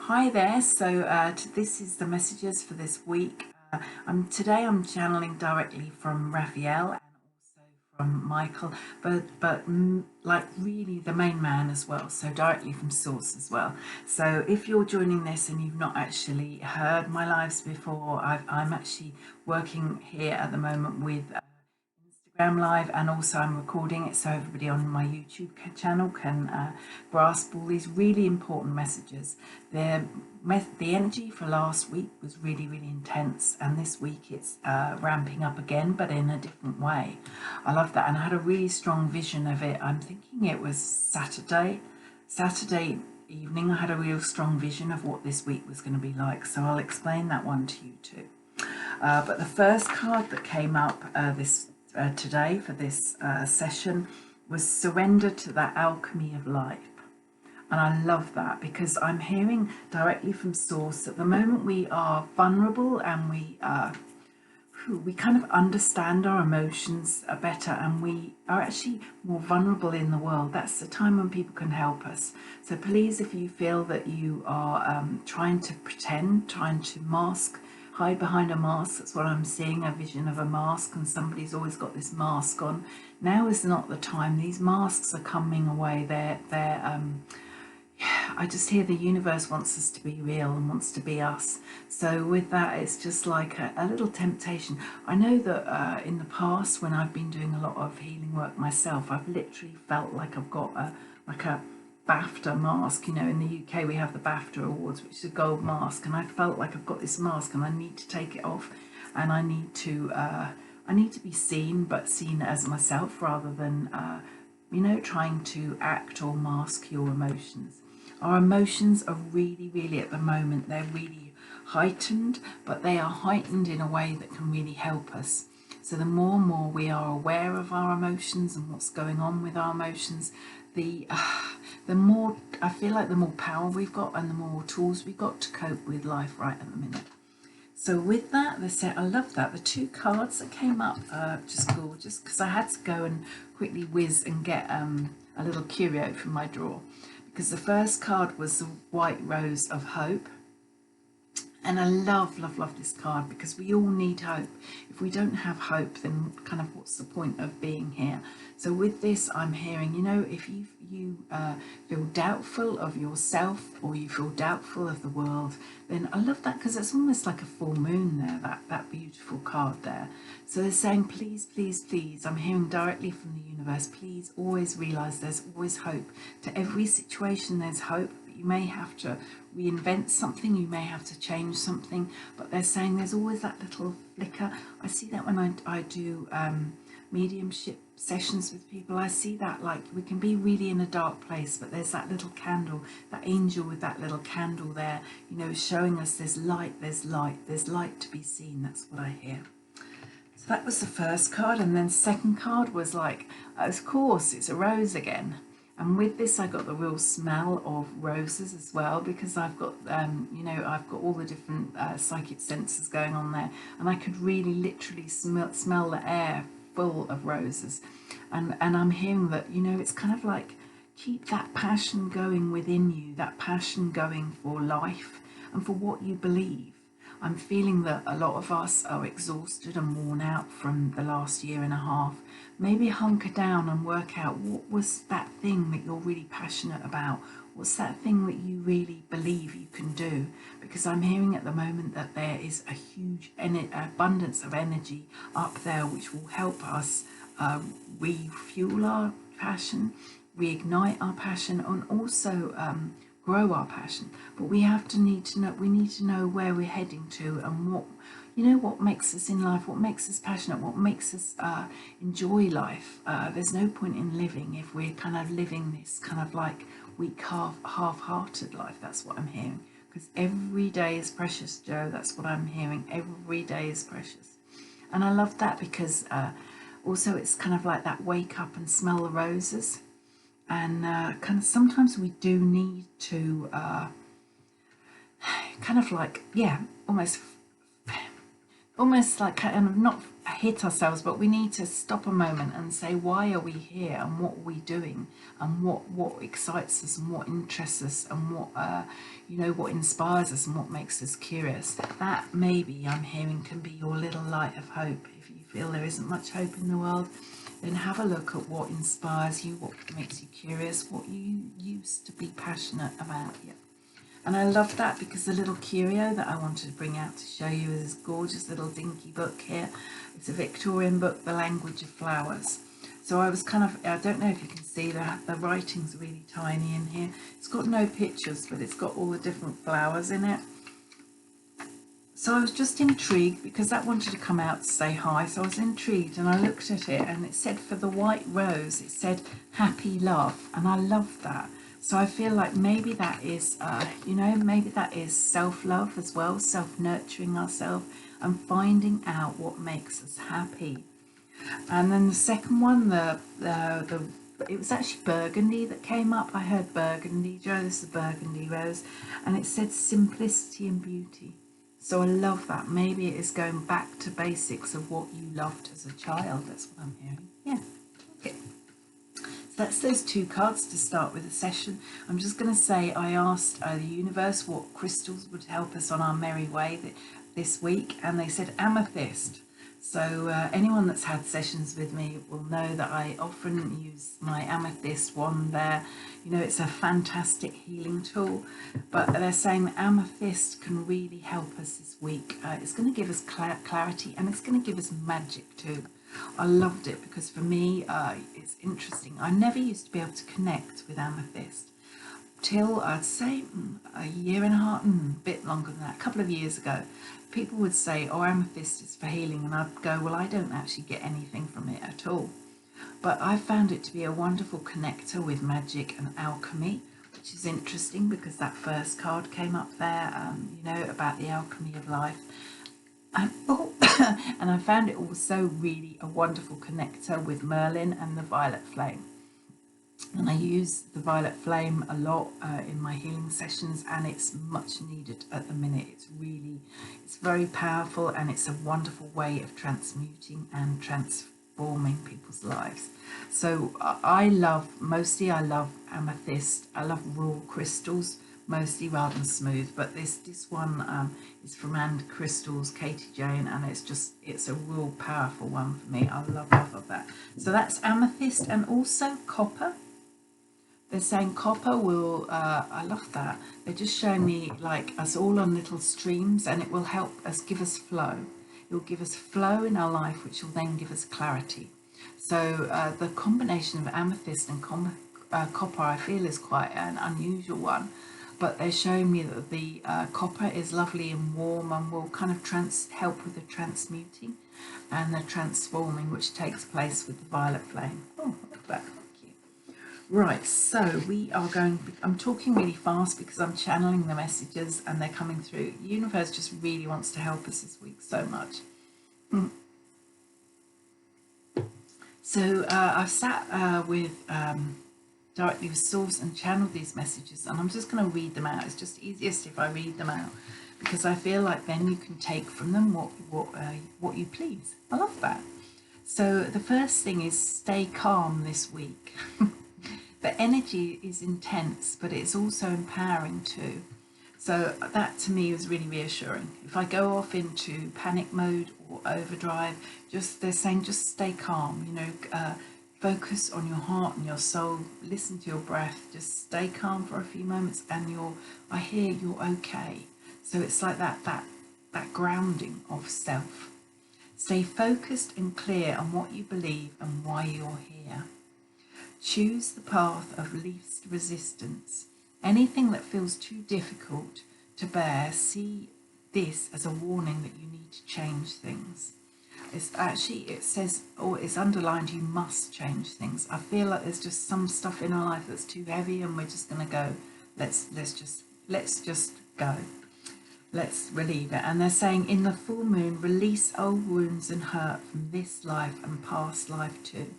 Hi there. This is the messages for this week. Today I'm channeling directly from Raphael and also from Michael, but like really the main man as well. So directly from source as well. So if you're joining this and you've not actually heard my lives before, I'm actually working here at the moment with Instagram Live, and also I'm recording it so everybody on my YouTube channel can grasp all these really important messages. The energy for last week was really, really intense, and this week it's ramping up again, but in a different way. I love that, and I had a really strong vision of it. I'm thinking it was Saturday evening. I had a real strong vision of what this week was going to be like, so I'll explain that one to you too. But the first card that came up today for this session was surrender to the alchemy of life. And I love that because I'm hearing directly from source at the moment we are vulnerable, and we kind of understand our emotions better, and we are actually more vulnerable in the world. That's the time when people can help us. So please, if you feel that you are trying to pretend, trying to hide behind a mask, that's what I'm seeing, a vision of a mask, and somebody's always got this mask on. Now is not the time. These masks are coming away. I just hear the universe wants us to be real and wants to be us. So with that, it's just like a little temptation. I know that in the past, when I've been doing a lot of healing work myself, I've literally felt like I've got a BAFTA mask. You know, in the UK we have the BAFTA Awards, which is a gold mask, and I felt like I've got this mask and I need to take it off, and I need to be seen, but seen as myself rather than trying to act or mask your emotions. Our emotions are really, really at the moment, they're really heightened, but they are heightened in a way that can really help us. So the more and more we are aware of our emotions and what's going on with our emotions, the more, I feel like the more power we've got and the more tools we've got to cope with life right at the minute. So with that, I love that. The two cards that came up are just gorgeous, because I had to go and quickly whiz and get a little curio from my drawer, because the first card was the White Rose of Hope. And I love, love, love this card, because we all need hope. If we don't have hope, then kind of what's the point of being here? So with this, I'm hearing, if you feel doubtful of yourself, or you feel doubtful of the world, then I love that, because it's almost like a full moon there, that beautiful card there. So they're saying, please, please, please, I'm hearing directly from the universe, please always realise there's always hope. To every situation there's hope. You may have to reinvent something, you may have to change something, but they're saying there's always that little flicker. I see that when I do mediumship sessions with people. I see that, like, we can be really in a dark place, but there's that little candle, that angel with that little candle there, showing us there's light, there's light, there's light to be seen. That's what I hear. So that was the first card, and then second card was like, of course, it's a rose again. And with this, I got the real smell of roses as well, because I've got, I've got all the different psychic senses going on there, and I could really literally smell the air full of roses. And I'm hearing that, it's kind of like, keep that passion going within you, that passion going for life and for what you believe. I'm feeling that a lot of us are exhausted and worn out from the last year and a half. Maybe hunker down and work out, what was that thing that you're really passionate about? What's that thing that you really believe you can do? Because I'm hearing at the moment that there is a huge abundance of energy up there, which will help us refuel our passion, reignite our passion, and also grow our passion. But we need to know where we're heading to, and what makes us in life, what makes us passionate, what makes us enjoy life. There's no point in living if we're kind of living this kind of like weak, half-hearted life. That's what I'm hearing, because every day is precious, Joe. That's what I'm hearing. Every day is precious. And I love that, because also it's kind of like that wake up and smell the roses. And kind of sometimes we do need to kind of like, almost like kind of not hit ourselves, but we need to stop a moment and say, why are we here, and what are we doing, and what excites us, and what interests us, and what what inspires us, and what makes us curious. That, maybe I'm hearing, can be your little light of hope. If you feel there isn't much hope in the world, then have a look at what inspires you, what makes you curious, what you used to be passionate about. Yeah. And I love that, because the little curio that I wanted to bring out to show you is this gorgeous little dinky book here. It's a Victorian book, The Language of Flowers. So I was I don't know if you can see that, the writing's really tiny in here. It's got no pictures, but it's got all the different flowers in it. So I was just intrigued, because that wanted to come out to say hi. So I was intrigued, and I looked at it, and it said, for the white rose, it said happy love. And I love that. So I feel like maybe that is, maybe that is self-love as well, self-nurturing ourselves and finding out what makes us happy. And then the second one, it was actually burgundy that came up. I heard burgundy, Joe, this is a burgundy rose, and it said simplicity and beauty. So I love that. Maybe it is going back to basics of what you loved as a child. That's what I'm hearing. Yeah. Okay. That's those two cards to start with the session. I'm just going to say I asked the universe what crystals would help us on our merry way this week, and they said amethyst. So anyone that's had sessions with me will know that I often use my amethyst wand there. It's a fantastic healing tool, but they're saying that amethyst can really help us this week. It's going to give us clarity, and it's going to give us magic too. I loved it, because for me, it's interesting. I never used to be able to connect with amethyst till, I'd say, a year and a half, a bit longer than that, a couple of years ago. People would say, oh, amethyst is for healing, and I'd go, well, I don't actually get anything from it at all. But I found it to be a wonderful connector with magic and alchemy, which is interesting, because that first card came up there, about the alchemy of life. And, and I found it also really a wonderful connector with Merlin and the violet flame. And I use the violet flame a lot in my healing sessions, and it's much needed at the minute. It's very powerful, and it's a wonderful way of transmuting and transforming people's lives. So I love amethyst. I love raw crystals, mostly, rather than smooth, but this one is from And Crystals, Katie Jane, and it's a real powerful one for me. I love that. So that's amethyst, and also copper. They're saying copper will, I love that. They're just showing me like us all on little streams, and it will help us, give us flow. It will give us flow in our life, which will then give us clarity. So the combination of amethyst and copper, I feel, is quite an unusual one. But they're showing me that the copper is lovely and warm, and will kind of help with the transmuting and the transforming, which takes place with the violet flame. Oh, look at that. Right, so we are I'm talking really fast because I'm channeling the messages and they're coming through. The universe just really wants to help us this week so much. So I've sat directly with Source and channeled these messages, and I'm just going to read them out. It's just easiest if I read them out, because I feel like then you can take from them what you please. I love that. So the first thing is stay calm this week. The energy is intense, but it's also empowering too. So that to me was really reassuring. If I go off into panic mode or overdrive, they're saying just stay calm, focus on your heart and your soul, listen to your breath, just stay calm for a few moments, and I hear you're okay. So it's like that grounding of self. Stay focused and clear on what you believe and why you're here. Choose the path of least resistance. Anything that feels too difficult to bear, see this as a warning that you need to change things. It says, or it's underlined, you must change things. I feel like there's just some stuff in our life that's too heavy, and we're just going to go, let's just go. Let's relieve it. And they're saying in the full moon, release old wounds and hurt from this life and past life too.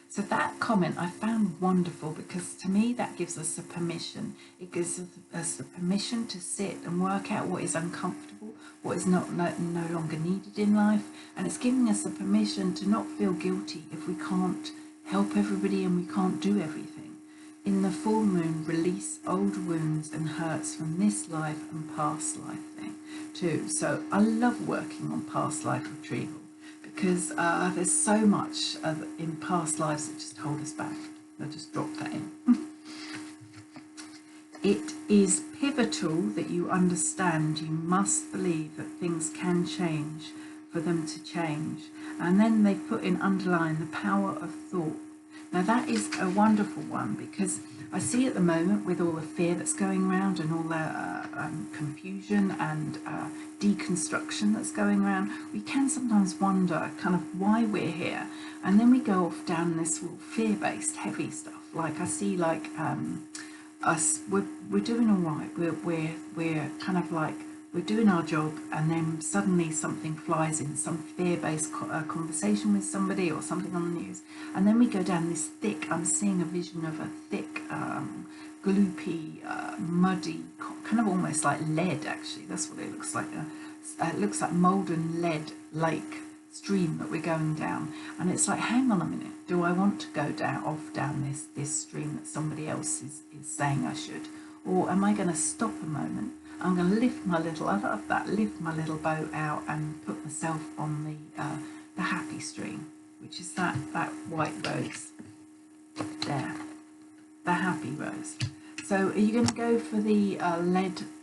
So that comment I found wonderful, because to me that gives us a permission. It gives us the permission to sit and work out what is uncomfortable, what is no longer needed in life, and it's giving us the permission to not feel guilty if we can't help everybody and we can't do everything. In the full moon, release old wounds and hurts from this life and past life thing too. So I love working on past life retrieval, because there's so much in past lives that just hold us back. I'll just drop that in. It is pivotal that you understand you must believe that things can change for them to change. And then they put in underline the power of thought. Now that is a wonderful one, because I see at the moment with all the fear that's going around and all the confusion and deconstruction that's going around, we can sometimes wonder kind of why we're here, and then we go off down this fear-based heavy stuff. Like I see like us, we're doing all right, we're kind of like we're doing our job, and then suddenly something flies in, some fear-based conversation with somebody or something on the news, and then we go down this thick, I'm seeing a vision of a thick, gloopy, muddy, kind of almost like lead, actually, that's what it looks like. It looks like molten lead lake stream that we're going down, and it's like, hang on a minute, do I want to go down this stream that somebody else is saying I should, or am I going to stop a moment? I'm going to lift my little, I love that, lift my little boat out and put myself on the happy stream, which is that white rose there, the happy rose. So are you going to go for the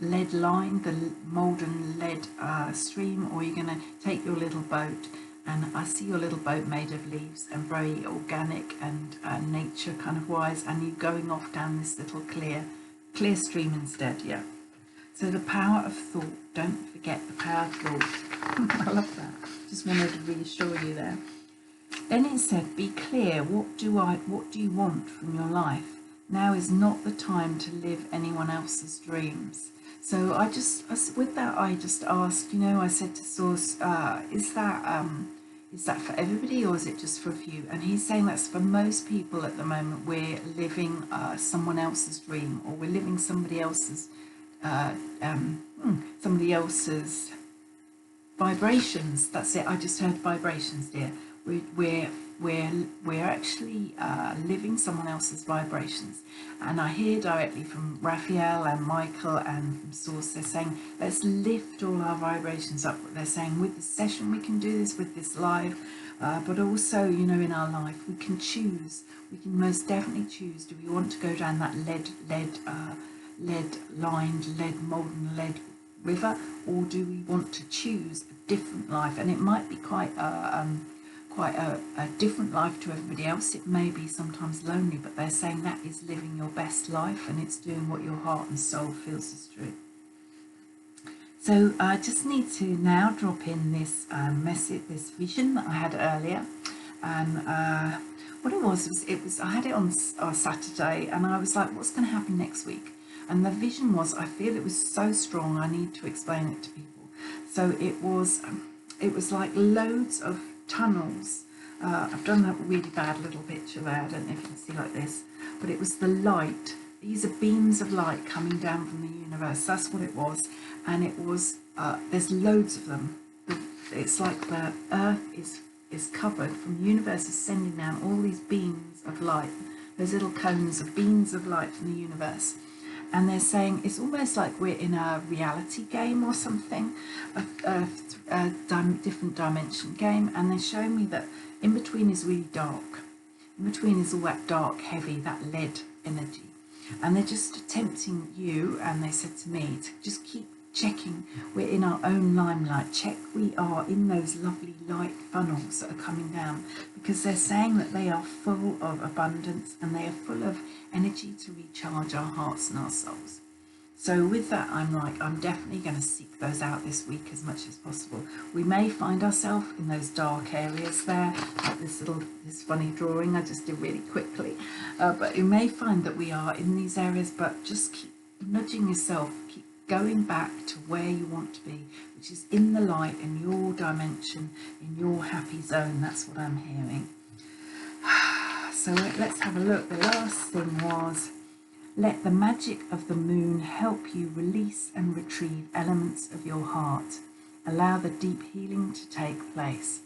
lead line, the molten lead stream, or are you going to take your little boat? And I see your little boat made of leaves and very organic and nature kind of wise, and you're going off down this little clear stream instead, yeah. So the power of thought, don't forget the power of thought. I love that. Just wanted to reassure you there. Then it said, be clear, what do you want from your life? Now is not the time to live anyone else's dreams. So with that I just asked, you know, I said to Source, is that for everybody, or is it just for a few? And he's saying that's for most people at the moment. We're living someone else's dream, or we're living somebody else's vibrations. That's it. I just heard vibrations, dear. We're actually living someone else's vibrations, and I hear directly from Raphael and Michael and from Source. They're saying, let's lift all our vibrations up. They're saying with this session we can do this, with this live, but also, you know, in our life we can choose. We can most definitely choose. Do we want to go down that lead-lined, molten lead river, or do we want to choose a different life? And it might be quite a different life to everybody else. It may be sometimes lonely, but they're saying that is living your best life, and it's doing what your heart and soul feels is true. So I just need to now drop in this message, this vision that I had earlier, and what it was I had it on Saturday, and I was like, what's going to happen next week? And the vision was, I feel it was so strong, I need to explain it to people. So it was like loads of tunnels. I've done that really bad little picture there, I don't know if you can see like this, but it was the light. These are beams of light coming down from the universe, that's what it was. And it was, there's loads of them. It's like the earth is covered, from the universe is sending down all these beams of light, those little cones of beams of light from the universe. And they're saying it's almost like we're in a reality game or something, a different dimension game, and they're showing me that in between is really dark. In between is all that dark, heavy, that lead energy. And they're just tempting you, and they said to me, to just keep checking we're in our own limelight, check we are in those lovely light funnels that are coming down, because they're saying that they are full of abundance and they are full of energy to recharge our hearts and our souls. So with that, I'm definitely going to seek those out this week as much as possible. We may find ourselves in those dark areas there, like this funny drawing I just did really quickly, but you may find that we are in these areas, but just keep nudging yourself, keep going back to where you want to be, which is in the light, in your dimension, in your happy zone. That's what I'm hearing. So let's have a look. The last thing was Let the magic of the moon help you release and retrieve elements of your heart. Allow the deep healing to take place.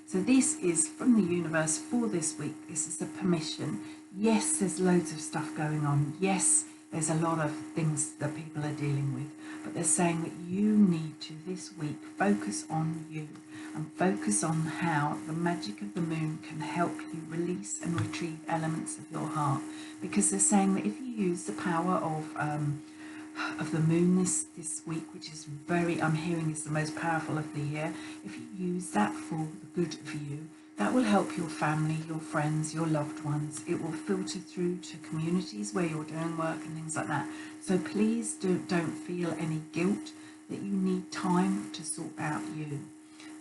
So this is from the universe for this week. This is a permission. Yes, there's loads of stuff going on. Yes, there's a lot of things that people are dealing with. But they're saying that you need to, this week, focus on you and focus on how the magic of the moon can help you release and retrieve elements of your heart. Because they're saying that if you use the power of the moon this week, which is I'm hearing is the most powerful of the year, if you use that for the good of you, that will help your family, your friends, your loved ones. It will filter through to communities where you're doing work and things like that. So please don't feel any guilt that you need time to sort out you.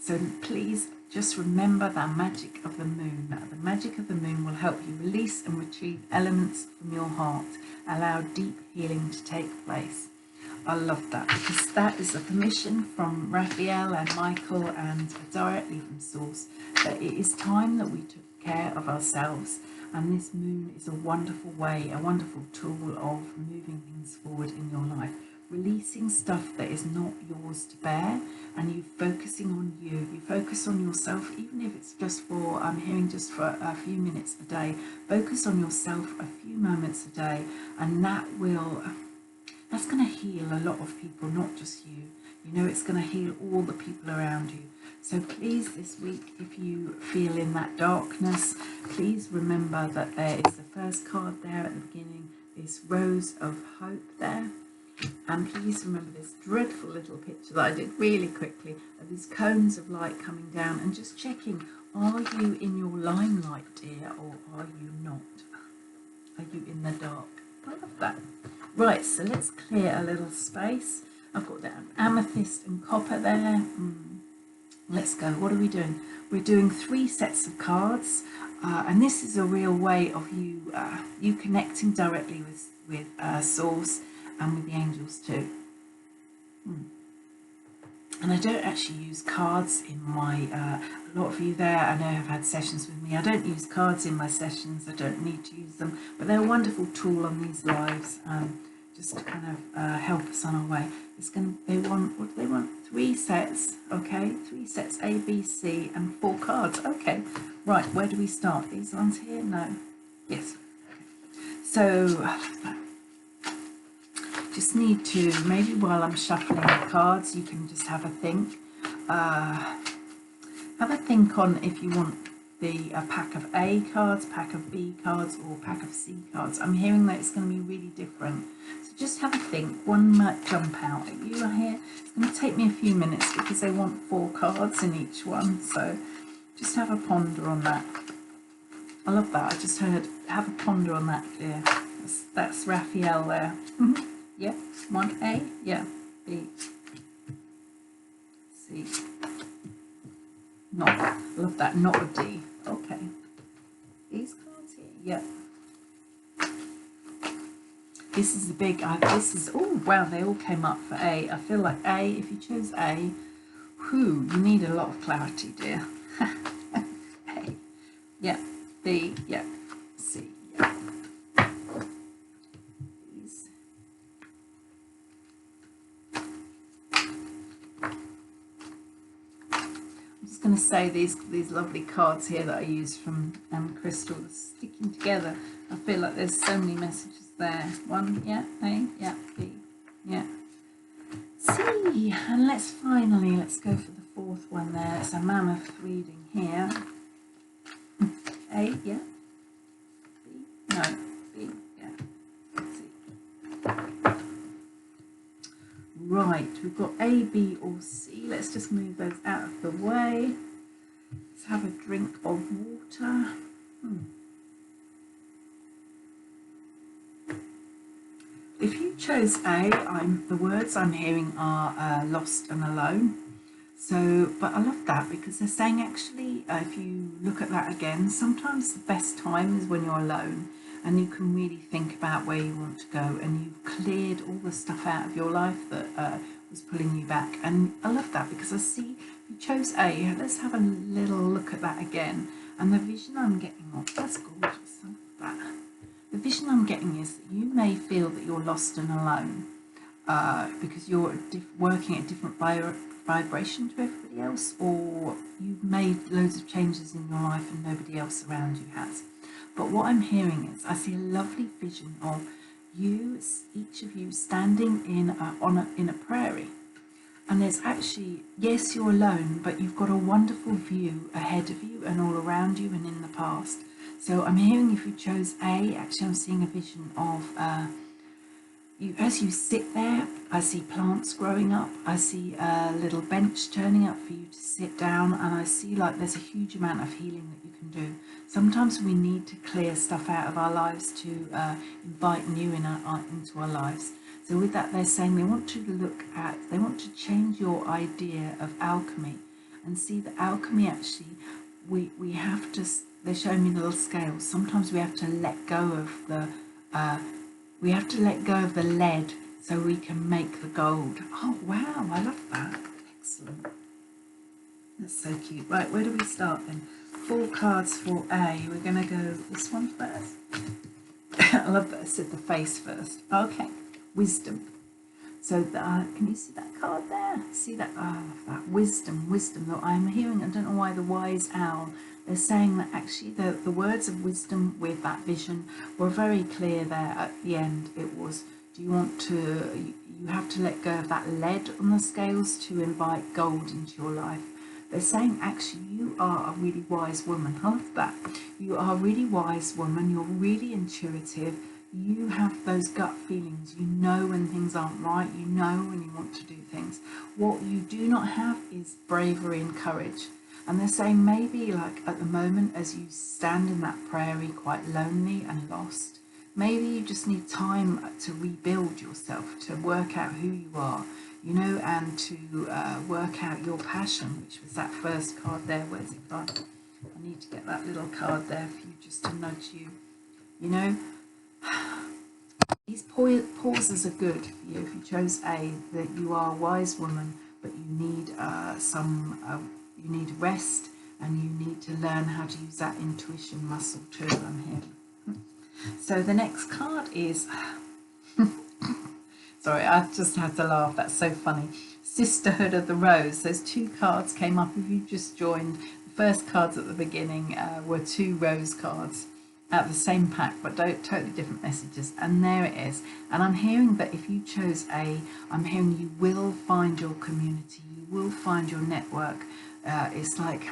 So please just remember that magic of the moon. The magic of the moon will help you release and retrieve elements from your heart. Allow deep healing to take place. I love that, because that is a permission from Raphael and Michael, and directly from Source, that it is time that we took care of ourselves. And this moon is a wonderful way, a wonderful tool of moving things forward in your life. Releasing stuff that is not yours to bear, and you focusing on you. You focus on yourself, even if it's just for, I'm hearing just for a few minutes a day. Focus on yourself a few moments a day, and that's going to heal a lot of people, not just you. You know, it's going to heal all the people around you. So please, this week, if you feel in that darkness, please remember that there is the first card there at the beginning, this Rose of Hope there. And please remember this dreadful little picture that I did really quickly of these cones of light coming down, and just checking, are you in your limelight, dear, or are you not? Are you in the dark? I love that. Right, so let's clear a little space. I've got that amethyst and copper there. Let's go. What are we doing? We're doing 3 sets of cards, and this is a real way of you connecting directly with Source and with the angels too. And I don't actually use cards in my, a lot of you there I know have had sessions with me. I don't use cards in my sessions. I don't need to use them, but they're a wonderful tool on these lives, just to kind of help us on our way. What do they want? 3 sets, okay? 3 sets, A, B, C, and 4 cards. Okay, right, where do we start? These ones here? No. Yes. Okay. So, just need to, maybe while I'm shuffling the cards, you can just have a think. Have a think on if you want a pack of A cards, pack of B cards, or pack of C cards. I'm hearing that it's going to be really different. So just have a think. One might jump out at you here. It's going to take me a few minutes because they want 4 cards in each one. So just have a ponder on that. I love that. I just heard, have a ponder on that, dear. That's Raphael there. Yeah, 1 A, yeah, B, C. Not, I love that, not a D. Okay. These cards here, yeah. This is the big, oh wow, they all came up for A. I feel like A, if you chose A, you need a lot of clarity, dear. A, yeah, B, yeah, C, yeah. Going to say these lovely cards here that I use from Crystal are sticking together. I feel like there's so many messages there. 1, yeah, A, yeah, B, yeah, C, and let's go for the 4th one there. It's a mammoth reading here. A, yeah, B, no, B, yeah, C. Right, we've got A, B or C. Let's just move those out of the way. Let's have a drink of water. If you chose A, the words I'm hearing are lost and alone. So, but I love that because they're saying actually, if you look at that again, sometimes the best time is when you're alone and you can really think about where you want to go and you've cleared all the stuff out of your life that was pulling you back. And I love that because I see you chose A. Let's have a little look at that again. And the vision I'm getting off, that's gorgeous. I love that. the vision I'm getting is that you may feel that you're lost and alone because you're working at different vibration to everybody else, or you've made loads of changes in your life and nobody else around you has. But what I'm hearing is I see a lovely vision of you, each of you, standing in a prairie. And there's actually, yes, you're alone, but you've got a wonderful view ahead of you and all around you and in the past. So I'm hearing, if you chose A, actually I'm seeing a vision of you, as you sit there, I see plants growing up, I see a little bench turning up for you to sit down, and I see like there's a huge amount of healing that you can do. Sometimes we need to clear stuff out of our lives to invite new into our lives. So with that, they're saying they want to change your idea of alchemy and see that alchemy actually, we have to, they're showing me little scales. Sometimes we have to let go of the lead so we can make the gold. Oh wow, I love that. Excellent. That's so cute. Right, where do we start then? 4 cards for A. We're going to go this one first. I love that I said the face first. Okay, wisdom. So can you see that card there? See that? Oh, I love that. Wisdom. Though I'm hearing, I don't know why, the wise owl. They're saying that actually the words of wisdom with that vision were very clear there at the end. It was, do you want to, you have to let go of that lead on the scales to invite gold into your life. They're saying actually you are a really wise woman. I love that. You are a really wise woman. You're really intuitive. You have those gut feelings. You know when things aren't right. You know when you want to do things. What you do not have is bravery and courage. And they're saying maybe like at the moment as you stand in that prairie quite lonely and lost, maybe you just need time to rebuild yourself, to work out who you are, you know, and to work out your passion, which was that first card there. Where's it gone? I need to get that little card there for you just to nudge you, you know. These pauses are good for you if you chose A, that you are a wise woman, but you need you need rest, and you need to learn how to use that intuition muscle too, I'm hearing. So the next card is, sorry, I just had to laugh, that's so funny. Sisterhood of the Rose. Those 2 cards came up if you just joined. The first cards at the beginning were 2 rose cards out of the same pack, but totally different messages, and there it is. And I'm hearing that if you chose A, I'm hearing you will find your community, you will find your network. It's like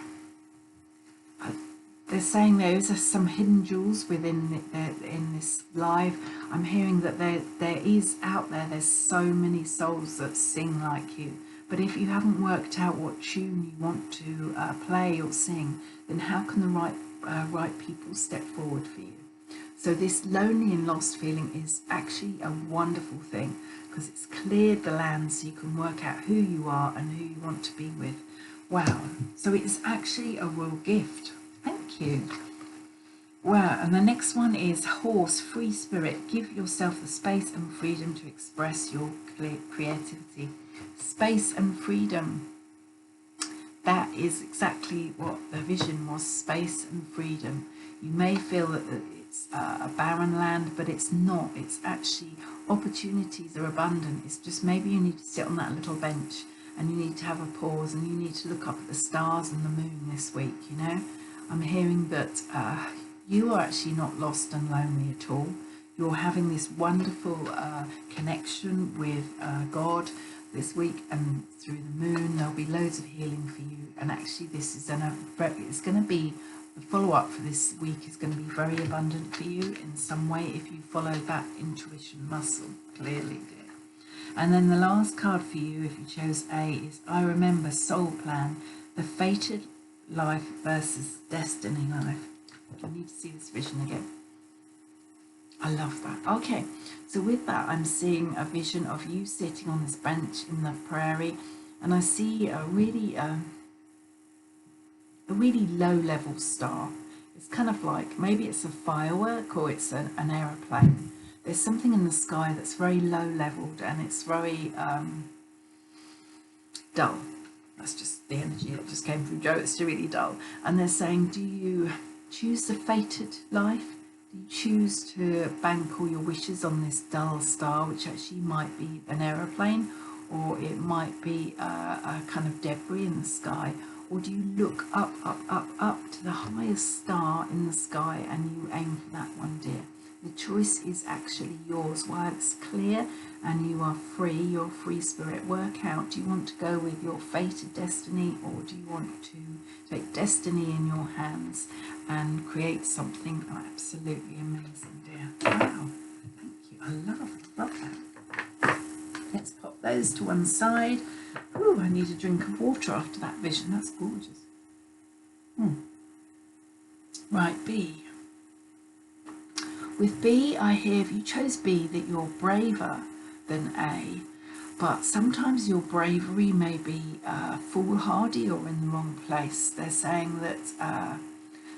they're saying there is some hidden jewels within in this live. I'm hearing that there is out there, there's so many souls that sing like you, but if you haven't worked out what tune you want to play or sing, then how can the right people step forward for you? So this lonely and lost feeling is actually a wonderful thing, because it's cleared the land so you can work out who you are and who you want to be with. Wow, so it's actually a real gift. Thank you. Wow, and the next one is horse, free spirit. Give yourself the space and freedom to express your creativity. Space and freedom. That is exactly what the vision was, space and freedom. You may feel that it's a barren land, but it's not. It's actually, opportunities are abundant. It's just maybe you need to sit on that little bench and you need to have a pause and you need to look up at the stars and the moon this week, you know. I'm hearing that you are actually not lost and lonely at all. You're having this wonderful connection with God this week, and through the moon there'll be loads of healing for you. And actually this is it's going to be, the follow-up for this week is going to be very abundant for you in some way if you follow that intuition muscle clearly, dear. And then the last card for you, if you chose A, is I Remember, Soul Plan, the fated life versus destiny life. You need to see this vision again. I love that. Okay, so with that, I'm seeing a vision of you sitting on this bench in the prairie, and I see a really low-level star. It's kind of like, maybe it's a firework or it's an aeroplane. There's something in the sky that's very low-leveled, and it's very dull. That's just the energy that just came from Joe. It's really dull. And they're saying, do you choose the fated life? You choose to bank all your wishes on this dull star, which actually might be an aeroplane, or it might be a kind of debris in the sky? Or do you look up, up, up, up to the highest star in the sky and you aim for that one, dear? The choice is actually yours. While it's clear and you are free, you're a free spirit, work out, do you want to go with your fated destiny, or do you want to take destiny in your hands and create something absolutely amazing, dear? Wow, thank you. I love that. Let's pop those to one side. Ooh, I need a drink of water after that vision. That's gorgeous. Right, B. With B, I hear, if you chose B, that you're braver than A, but sometimes your bravery may be foolhardy or in the wrong place. They're saying that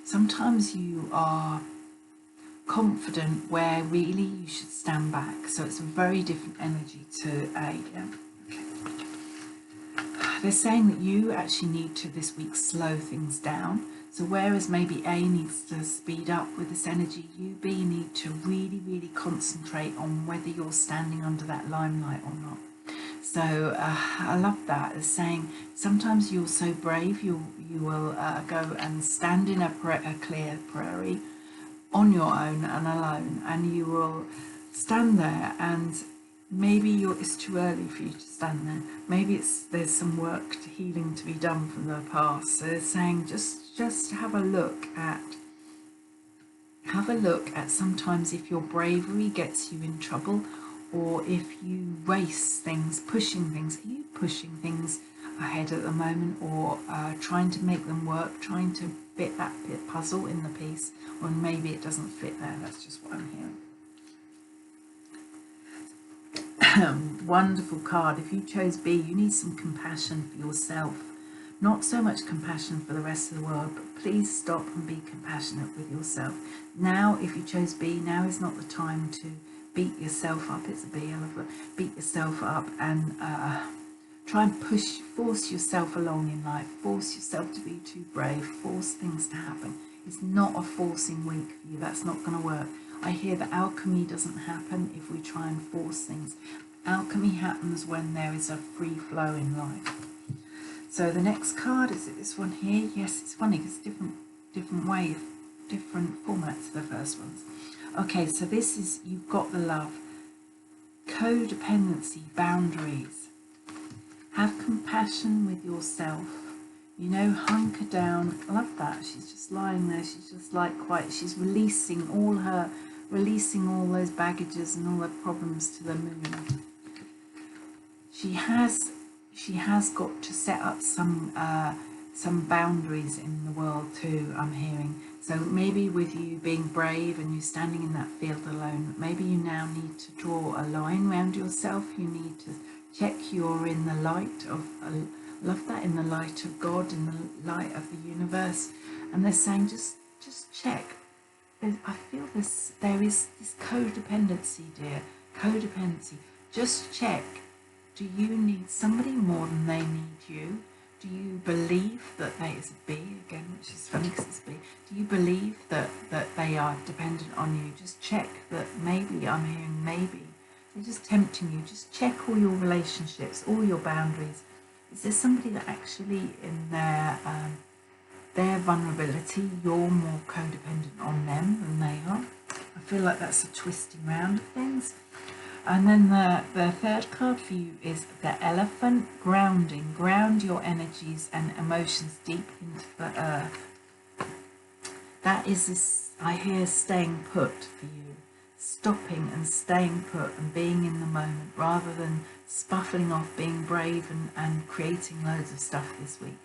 sometimes you are confident where really you should stand back. So it's a very different energy to A. Yeah? Okay. They're saying that you actually need to this week slow things down. So whereas maybe A needs to speed up with this energy, you, B, need to really, really concentrate on whether you're standing under that limelight or not. So I love that. It's saying sometimes you're so brave, you will go and stand in a clear prairie on your own and alone, and you will stand there, and maybe it's too early for you to stand there. Maybe there's some work to healing to be done from the past. So it's saying just have a look at sometimes if your bravery gets you in trouble, or if you race things, pushing things. Are you pushing things ahead at the moment, or trying to make them work, trying to fit that puzzle in the piece, or maybe it doesn't fit there? That's just what I'm hearing. Wonderful card. If you chose B, you need some compassion for yourself. Not so much compassion for the rest of the world, but please stop and be compassionate with yourself. Now, if you chose B, now is not the time to beat yourself up. It's a B, I love that. Beat yourself up and try and force yourself along in life. Force yourself to be too brave. Force things to happen. It's not a forcing week for you. That's not going to work. I hear that alchemy doesn't happen if we try and force things. Alchemy happens when there is a free flow in life. So the next card, is it this one here? Yes, it's funny because it's different way, different formats to the first ones. Okay, so this is, you've got the love. Codependency, boundaries. Have compassion with yourself. You know, hunker down. I love that. She's just lying there. She's just like quiet. She's releasing all those baggages and all her problems to the moon. She has got to set up some boundaries in the world too, I'm hearing. So maybe with you being brave and you standing in that field alone, maybe you now need to draw a line around yourself. You need to check you're in the light of, love that, in the light of God, in the light of the universe. And they're saying just check. I feel there is this codependency, dear, codependency. Just check. Do you need somebody more than they need you? Do you believe that there is a B, again, which is funny because it's B. Do you believe that they are dependent on you? Just check that maybe, I'm hearing maybe, they're just tempting you. Just check all your relationships, all your boundaries. Is there somebody that actually in their vulnerability, you're more codependent on them than they are? I feel like that's a twisting round of things. And then the third card for you is the Elephant, grounding. Ground your energies and emotions deep into the earth. That is this, I hear, staying put for you. Stopping and staying put and being in the moment rather than spuffling off, being brave and creating loads of stuff this week.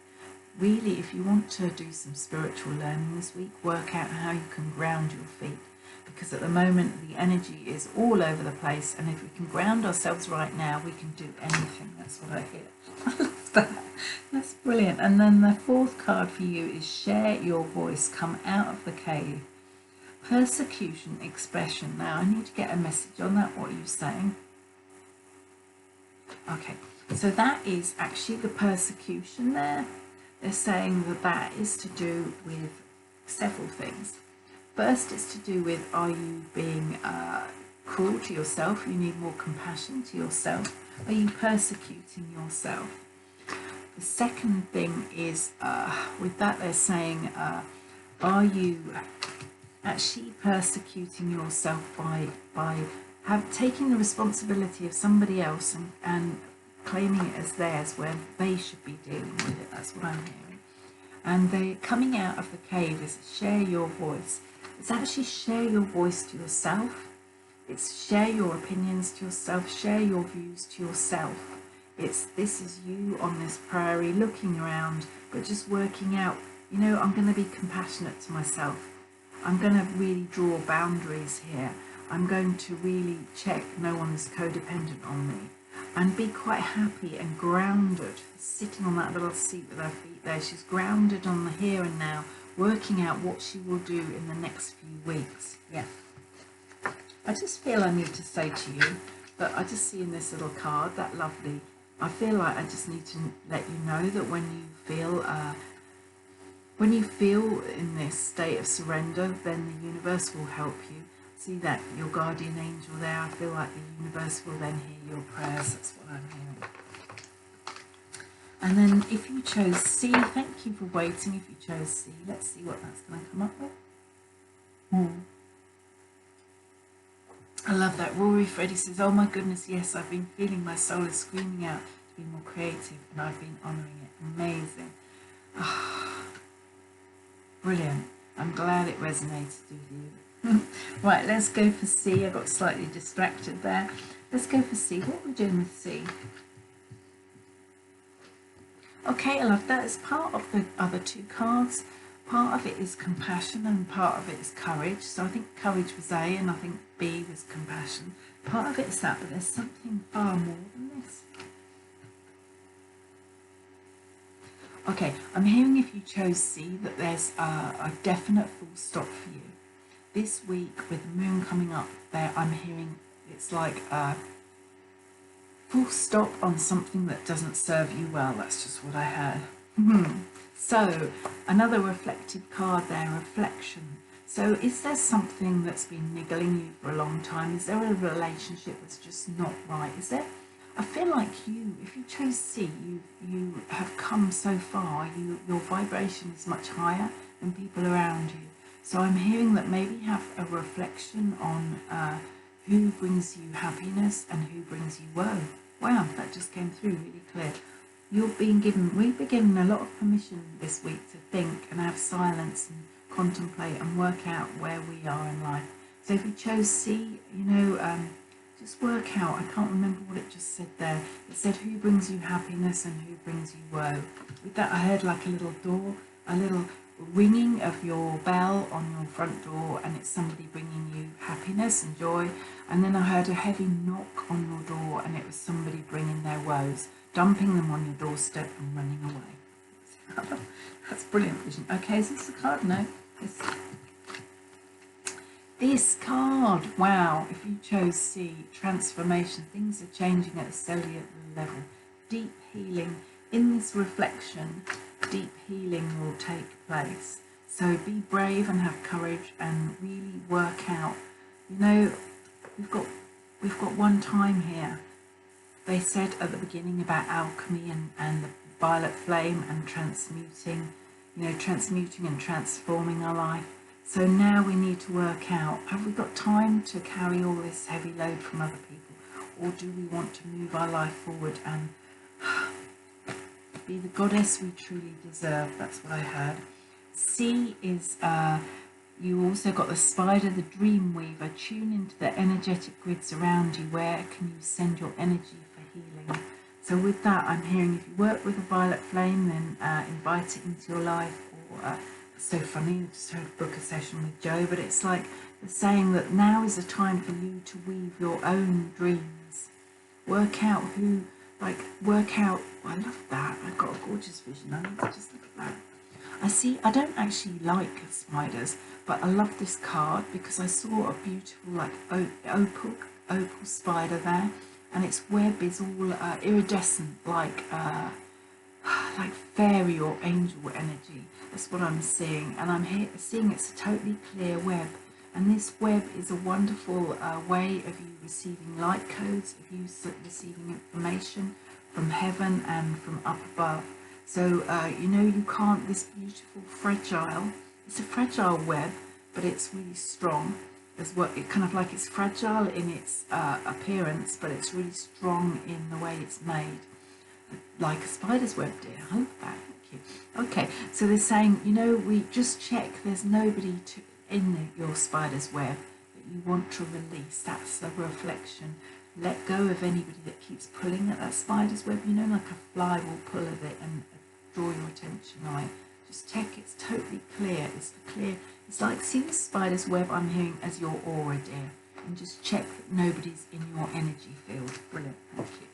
Really, if you want to do some spiritual learning this week, work out how you can ground your feet. Because at the moment the energy is all over the place, and if we can ground ourselves right now, we can do anything. That's what I hear. I love that. That's brilliant. And then the fourth card for you is share your voice, come out of the cave. Persecution, expression. Now I need to get a message on that. What are you saying? Okay, so that is actually the persecution there. They're saying that is to do with several things. First, it's to do with, are you being cruel to yourself? You need more compassion to yourself. Are you persecuting yourself? The second thing is, with that they're saying, are you actually persecuting yourself by taking the responsibility of somebody else and claiming it as theirs when they should be dealing with it? That's what I'm hearing. And the coming out of the cave is share your voice. It's actually share your voice to yourself. It's share your opinions to yourself, share your views to yourself. This is you on this prairie looking around, but just working out, you know, I'm going to be compassionate to myself. I'm going to really draw boundaries here. I'm going to really check no one's codependent on me and be quite happy and grounded, sitting on that little seat with her feet there. She's grounded on the here and now, working out what she will do in the next few weeks. Yeah. I just feel I need to say to you that I just see in this little card, that lovely, I feel like I just need to let you know that when you feel in this state of surrender, then the universe will help you. See that your guardian angel there, I feel like the universe will then hear your prayers. That's what I'm hearing. And then if you chose C, thank you for waiting. If you chose C, let's see what that's going to come up with. I love that. Rory Freddy says, oh my goodness, yes, I've been feeling my soul is screaming out to be more creative and I've been honouring it. Amazing. Oh, brilliant. I'm glad it resonated with you. Right, let's go for C. I got slightly distracted there. Let's go for C. What are we doing with C? Okay, I love that. It's part of the other two cards. Part of it is compassion and part of it is courage. So I think courage was A and I think B was compassion. Part of it is that, but there's something far more than this. Okay, I'm hearing if you chose C that there's a definite full stop for you. This week with the moon coming up there, I'm hearing it's like a full stop on something that doesn't serve you well. That's just what I heard. So another reflective card there, reflection. So is there something that's been niggling you for a long time? Is there a relationship that's just not right? Is there? I feel like you, if you chose C, you have come so far. Your vibration is much higher than people around you. So I'm hearing that maybe have a reflection on who brings you happiness and who brings you woe. Wow, that just came through really clear. We've been given a lot of permission this week to think and have silence and contemplate and work out where we are in life. So if you chose C, you know, just work out, I can't remember what it just said there. It said who brings you happiness and who brings you woe. With that I heard like a little door, a little ringing of your bell on your front door, and it's somebody bringing you happiness and joy. And then I heard a heavy knock on your door and it was somebody bringing their woes, dumping them on your doorstep and running away. That's brilliant vision. Okay, is this the card? No. This card, wow, if you chose C, transformation, things are changing at a cellular level. Deep healing. In this reflection, deep healing will take place. So be brave and have courage and really work out. You know, we've got one time here. They said at the beginning about alchemy and the violet flame and transmuting, you know, transmuting and transforming our life. So now we need to work out, have we got time to carry all this heavy load from other people? Or do we want to move our life forward and be the goddess we truly deserve? That's what I heard. C is, you also got the spider, the dream weaver. Tune into the energetic grids around you. Where can you send your energy for healing? So with that, I'm hearing if you work with a violet flame, then invite it into your life. Or so funny, I just heard book a session with Joe, but it's like the saying that now is the time for you to weave your own dreams. Work out who, like, work out, oh, I love that. I've got a gorgeous vision. I need to just look at that. I don't actually like spiders, but I love this card because I saw a beautiful, like, opal spider there, and its web is all iridescent, like like fairy or angel energy. That's what I'm seeing, and I'm seeing it's a totally clear web. And this web is a wonderful way of you receiving light codes, of you receiving information from heaven and from up above. So, you know, you can't, this beautiful fragile, it's a fragile web, but it's really strong. As well, it kind of like it's fragile in its appearance, but it's really strong in the way it's made. Like a spider's web, dear. I hope that. Thank you. Okay, so they're saying, you know, we just check there's nobody in your spider's web that you want to release. That's the reflection. Let go of anybody that keeps pulling at that spider's web. You know, like a fly will pull at it and draw your attention, right? Just check it's totally clear. It's clear. It's like, see the spider's web I'm hearing as your aura, dear. And just check that nobody's in your energy field. Brilliant. Thank you.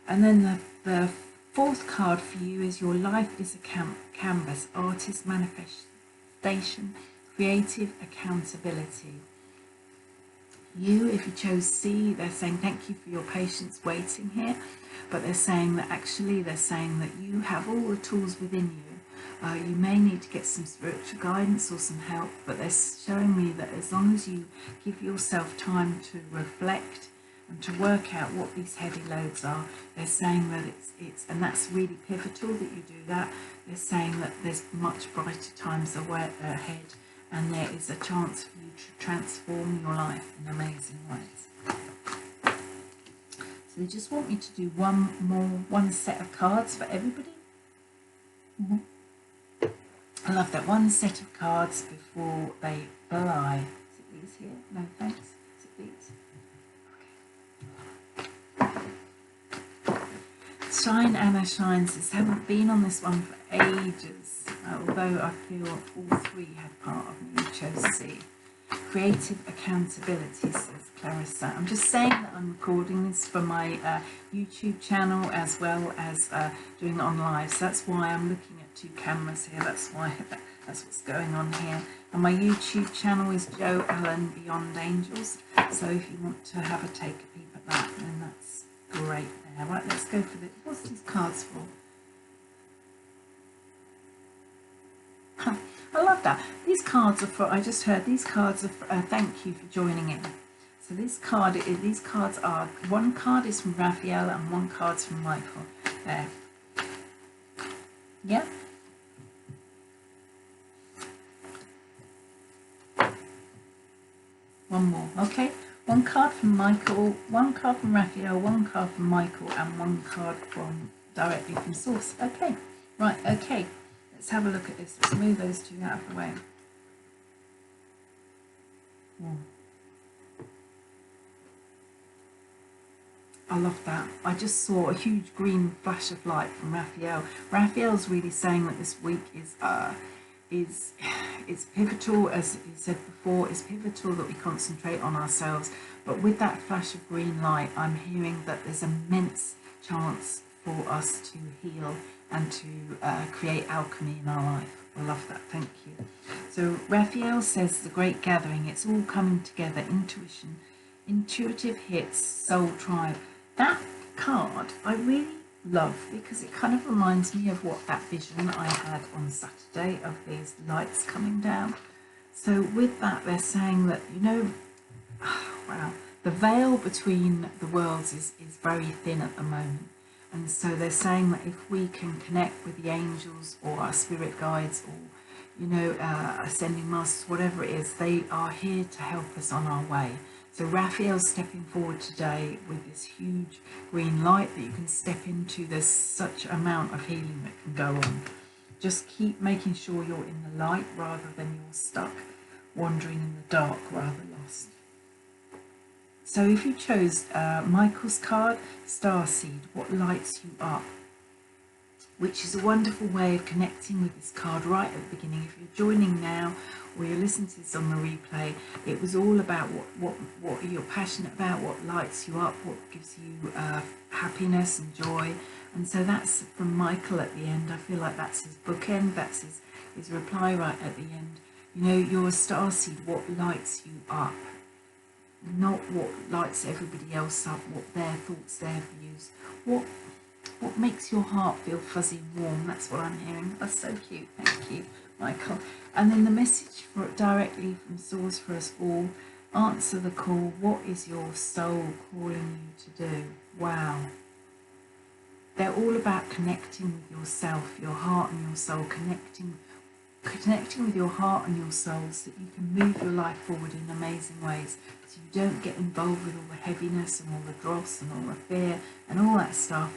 And then the fourth card for you is your life is a canvas, artist manifestation, creative accountability. You, if you chose C, they're saying thank you for your patience waiting here, but they're saying that actually they're saying that you have all the tools within you. You may need to get some spiritual guidance or some help, but they're showing me that as long as you give yourself time to reflect and to work out what these heavy loads are, they're saying that it's and that's really pivotal that you do that. They're saying that there's much brighter times ahead, and there is a chance for you to transform your life in amazing ways. So they just want me to do one set of cards for everybody. I love that, one set of cards before they fly. Is it these here? No thanks. Is it these? Shine Anna Shines. This haven't been on this one for ages, although I feel all three had part of me. You chose C. Creative accountability, says Clarissa. I'm just saying that I'm recording this for my YouTube channel as well as doing it on live. So that's why I'm looking at two cameras here. That's why that's what's going on here. And my YouTube channel is Joe Allen Beyond Angels. So if you want to have a take a peep at that, then that's great there. Right, let's go for what's these cards for? I love that. These cards are for, I just heard, these cards are for, thank you for joining in. So these cards are, one card is from Raphael and one card's from Michael. There. Yeah. One more, okay. One card from Michael, one card from Raphael, one card from Michael, and one card from directly from Source. Okay, right, okay. Let's have a look at this. Let's move those two out of the way. I love that. I just saw a huge green flash of light from Raphael. Raphael's really saying that this week is pivotal, as he said before. It's pivotal that we concentrate on ourselves. But with that flash of green light, I'm hearing that there's immense chance for us to heal and to create alchemy in our life. I love that, thank you. So Raphael says the great gathering, it's all coming together, intuition, intuitive hits, soul tribe. That card I really love because it kind of reminds me of what that vision I had on Saturday of these lights coming down. So with that, they're saying that, you know, wow, the veil between the worlds is very thin at the moment. And so they're saying that if we can connect with the angels or our spirit guides or, you know, ascending masters, whatever it is, they are here to help us on our way. So Raphael's stepping forward today with this huge green light that you can step into. There's such amount of healing that can go on. Just keep making sure you're in the light rather than you're stuck wandering in the dark, rather lost. So if you chose Michael's card, Starseed, what lights you up? Which is a wonderful way of connecting with this card right at the beginning. If you're joining now or you're listening to this on the replay, it was all about what you're passionate about, what lights you up, what gives you happiness and joy. And so that's from Michael at the end. I feel like that's his bookend, that's his reply right at the end. You know, you're a starseed, what lights you up? Not what lights everybody else up, what their thoughts, their views, what what makes your heart feel fuzzy and warm? That's what I'm hearing. That's so cute. Thank you, Michael. And then the message for directly from Source for us all: answer the call. What is your soul calling you to do? Wow. They're all about connecting with yourself, your heart and your soul, connecting with your heart and your soul, so that you can move your life forward in amazing ways, so you don't get involved with all the heaviness and all the dross and all the fear and all that stuff.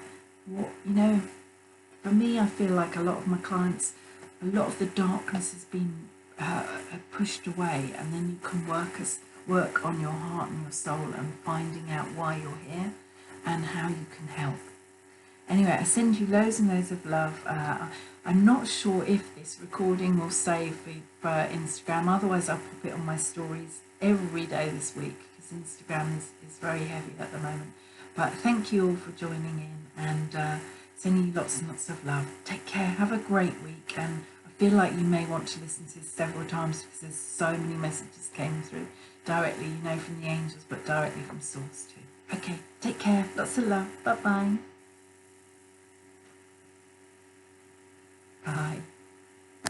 For me, I feel like a lot of my clients, a lot of the darkness has been pushed away, and then you can work on your heart and your soul and finding out why you're here and how you can help. Anyway, I send you loads and loads of love. I'm not sure if this recording will save for Instagram. Otherwise, I'll pop it on my stories every day this week, because Instagram is very heavy at the moment. But thank you all for joining in, and sending you lots and lots of love. Take care. Have a great week. And I feel like you may want to listen to this several times, because there's so many messages came through directly, from the angels, but directly from Source too. Okay, take care. Lots of love. Bye-bye. Bye.